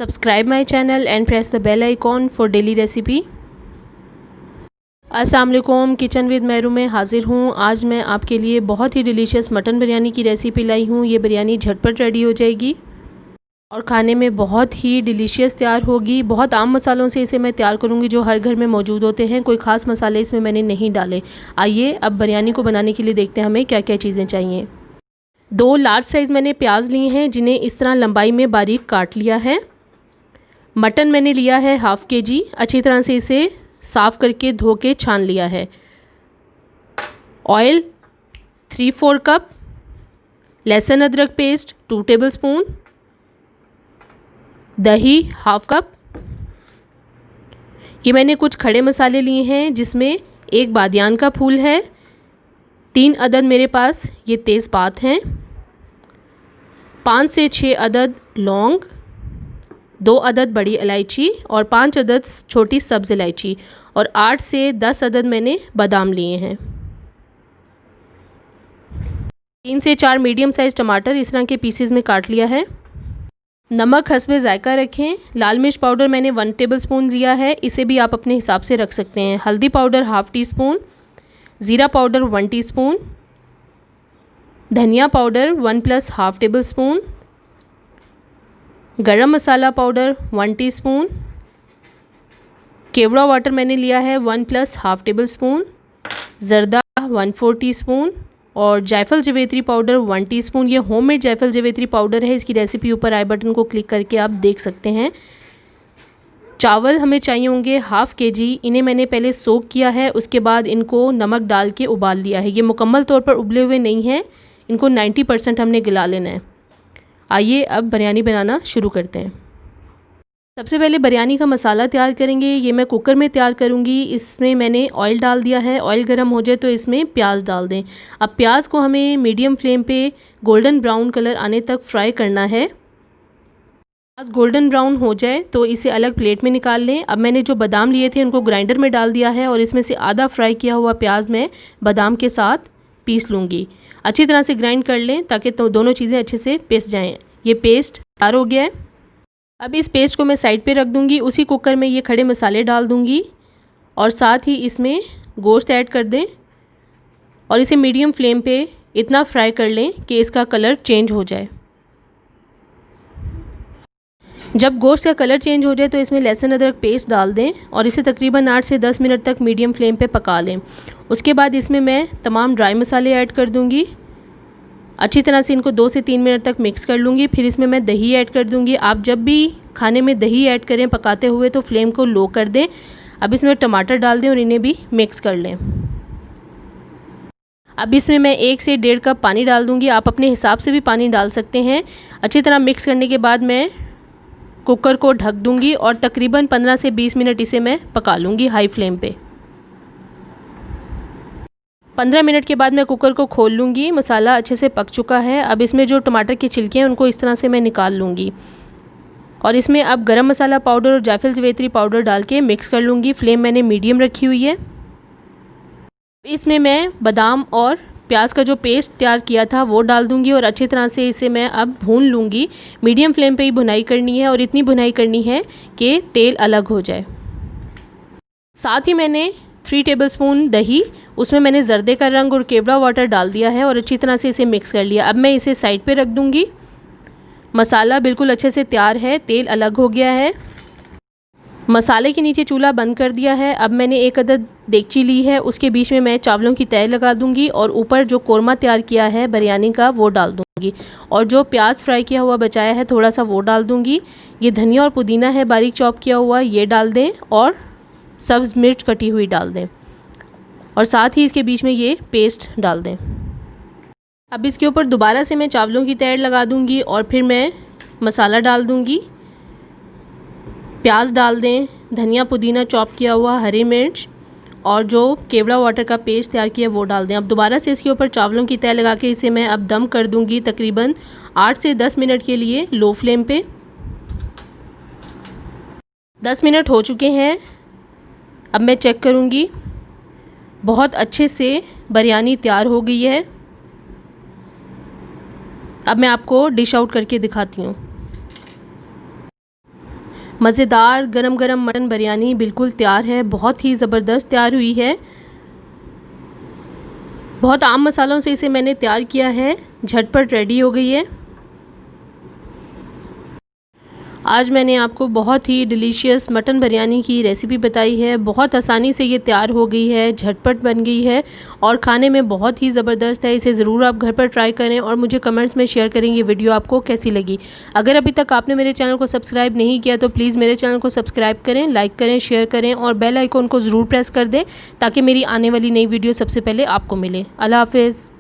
Subscribe my channel and press the bell icon for daily recipe। अस्सलाम वालेकुम, kitchen with Mehru में हाज़िर हूँ। आज मैं आपके लिए बहुत ही डिलीशियस मटन बिरयानी की रेसिपी लाई हूँ। ये बिरयानी झटपट रेडी हो जाएगी और खाने में बहुत ही डिलीशियस तैयार होगी। बहुत आम मसालों से इसे मैं तैयार करूँगी जो हर घर में मौजूद होते हैं। कोई ख़ास मसाले इसमें मैंने नहीं डाले। आइए अब बिरयानी को बनाने के लिए देखते हैं हमें क्या क्या चीज़ें चाहिए। 2 लार्ज साइज़ मैंने प्याज लिए हैं जिन्हें इस तरह लंबाई में बारीक काट लिया है। मटन मैंने लिया है हाफ़ kg। अच्छी तरह से इसे साफ़ करके धो के छान लिया है। ऑयल 3-4 कप, लहसुन अदरक पेस्ट 2 टेबलस्पून, दही हाफ़ कप। ये मैंने कुछ खड़े मसाले लिए हैं जिसमें 1 बादियान का फूल है, 3 अदद मेरे पास ये तेज़पात हैं, 5 से 6 अदद लौंग, 2 अदद बड़ी इलायची और 5 अदद छोटी सब्ज़ इलायची और 8 से 10 अदद मैंने बादाम लिए हैं। 3 से 4 मीडियम साइज़ टमाटर इस तरह के पीसेस में काट लिया है। नमक हस्बे ज़ायका रखें। लाल मिर्च पाउडर मैंने 1 टेबलस्पून लिया है, इसे भी आप अपने हिसाब से रख सकते हैं। हल्दी पाउडर हाफ़ टी स्पून, ज़ीरा पाउडर 1 टीस्पून, धनिया पाउडर 1+1/2 टेबलस्पून, गरम मसाला पाउडर 1 टीस्पून, केवड़ा वाटर मैंने लिया है 1+1/2 टेबलस्पून, ज़र्दा 1/4 टीस्पून और जायफल जवेत्री पाउडर 1 टीस्पून। ये होममेड जायफल जवेत्री पाउडर है। इसकी रेसिपी ऊपर आई बटन को क्लिक करके आप देख सकते हैं। चावल हमें चाहिए होंगे हाफ़ kg। इन्हें मैंने पहले सोक किया है, उसके बाद इनको नमक डाल के उबाल लिया है। ये मुकम्मल तौर पर उबले हुए नहीं हैं, इनको 90% हमने गला लेना है। आइए अब बिरयानी बनाना शुरू करते हैं। सबसे पहले बिरयानी का मसाला तैयार करेंगे। ये मैं कुकर में तैयार करूँगी। इसमें मैंने ऑयल डाल दिया है। ऑयल गर्म हो जाए तो इसमें प्याज डाल दें। अब प्याज को हमें मीडियम फ्लेम पे गोल्डन ब्राउन कलर आने तक फ्राई करना है। प्याज गोल्डन ब्राउन हो जाए तो इसे अलग प्लेट में निकाल लें। अब मैंने जो बादाम लिए थे उनको ग्राइंडर में डाल दिया है और इसमें से आधा फ्राई किया हुआ प्याज मैं बादाम के साथ पीस लूँगी। अच्छी तरह से ग्राइंड कर लें ताकि दोनों चीज़ें अच्छे से पिस जाएँ। ये पेस्ट तैयार हो गया है। अब इस पेस्ट को मैं साइड पे रख दूँगी। उसी कुकर में ये खड़े मसाले डाल दूँगी और साथ ही इसमें गोश्त ऐड कर दें और इसे मीडियम फ्लेम पे इतना फ्राई कर लें कि इसका कलर चेंज हो जाए। जब गोश्त का कलर चेंज हो जाए तो इसमें लहसुन अदरक पेस्ट डाल दें और इसे तकरीबन 8 से 10 मिनट तक मीडियम फ्लेम पे पका लें। उसके बाद इसमें मैं तमाम ड्राई मसाले ऐड कर दूँगी। अच्छी तरह से इनको 2 से 3 मिनट तक मिक्स कर लूँगी। फिर इसमें मैं दही ऐड कर दूँगी। आप जब भी खाने में दही ऐड करें पकाते हुए तो फ्लेम को लो कर दें। अब इसमें टमाटर डाल दें और इन्हें भी मिक्स कर लें। अब इसमें मैं 1 से 1.5 कप पानी डाल दूँगी। आप अपने हिसाब से भी पानी डाल सकते हैं। अच्छी तरह मिक्स करने के बाद मैं कुकर को ढक दूँगी और तकरीबन 15 से 20 मिनट इसे मैं पका लूँगी हाई फ्लेम पे। 15 मिनट के बाद मैं कुकर को खोल लूँगी। मसाला अच्छे से पक चुका है। अब इसमें जो टमाटर के छिलके हैं उनको इस तरह से मैं निकाल लूँगी और इसमें अब गरम मसाला पाउडर और जायफल जवेत्री पाउडर डाल के मिक्स कर लूँगी। फ्लेम मैंने मीडियम रखी हुई है। इसमें मैं बादाम और प्याज का जो पेस्ट तैयार किया था वो डाल दूँगी और अच्छी तरह से इसे मैं अब भून लूँगी। मीडियम फ्लेम पे ही भुनाई करनी है और इतनी भुनाई करनी है कि तेल अलग हो जाए। साथ ही मैंने 3 टेबलस्पून दही, उसमें मैंने ज़र्दे का रंग और केवड़ा वाटर डाल दिया है और अच्छी तरह से इसे मिक्स कर लिया। अब मैं इसे साइड पे रख दूँगी। मसाला बिल्कुल अच्छे से तैयार है, तेल अलग हो गया है। मसाले के नीचे चूल्हा बंद कर दिया है। अब मैंने 1 अदद देगची ली है, उसके बीच में मैं चावलों की तय लगा दूँगी और ऊपर जो कोरमा तैयार किया है बिरयानी का वो डाल दूँगी और जो प्याज फ्राई किया हुआ बचाया है थोड़ा सा वो डाल दूँगी। ये धनिया और पुदीना है बारीक चॉप किया हुआ, ये डाल दें और सब्ज़ मिर्च कटी हुई डाल दें और साथ ही इसके बीच में ये पेस्ट डाल दें। अब इसके ऊपर दोबारा से मैं चावलों की तैयार लगा दूंगी और फिर मैं मसाला डाल दूंगी। प्याज डाल दें, धनिया पुदीना चॉप किया हुआ, हरी मिर्च और जो केवड़ा वाटर का पेस्ट तैयार किया वो डाल दें। अब दोबारा से इसके ऊपर चावलों की तैयार लगा के इसे मैं अब दम कर दूंगी तकरीबन 8 से 10 मिनट के लिए लो फ्लेम पे। 10 मिनट हो चुके हैं। अब मैं चेक करूँगी। बहुत अच्छे से बिरयानी तैयार हो गई है। अब मैं आपको डिश आउट करके दिखाती हूँ। मज़ेदार गरम गरम मटन बिरयानी बिल्कुल तैयार है, बहुत ही ज़बरदस्त तैयार हुई है। बहुत आम मसालों से इसे मैंने तैयार किया है, झटपट रेडी हो गई है। आज मैंने आपको बहुत ही डिलीशियस मटन बिरयानी की रेसिपी बताई है। बहुत आसानी से ये तैयार हो गई है, झटपट बन गई है और खाने में बहुत ही ज़बरदस्त है। इसे ज़रूर आप घर पर ट्राई करें और मुझे कमेंट्स में शेयर करें ये वीडियो आपको कैसी लगी। अगर अभी तक आपने मेरे चैनल को सब्सक्राइब नहीं किया तो प्लीज़ मेरे चैनल को सब्सक्राइब करें, लाइक करें, शेयर करें और बेल आइकॉन को ज़रूर प्रेस कर दें ताकि मेरी आने वाली नई वीडियो सबसे पहले आपको मिले। अल्लाह हाफ़िज़।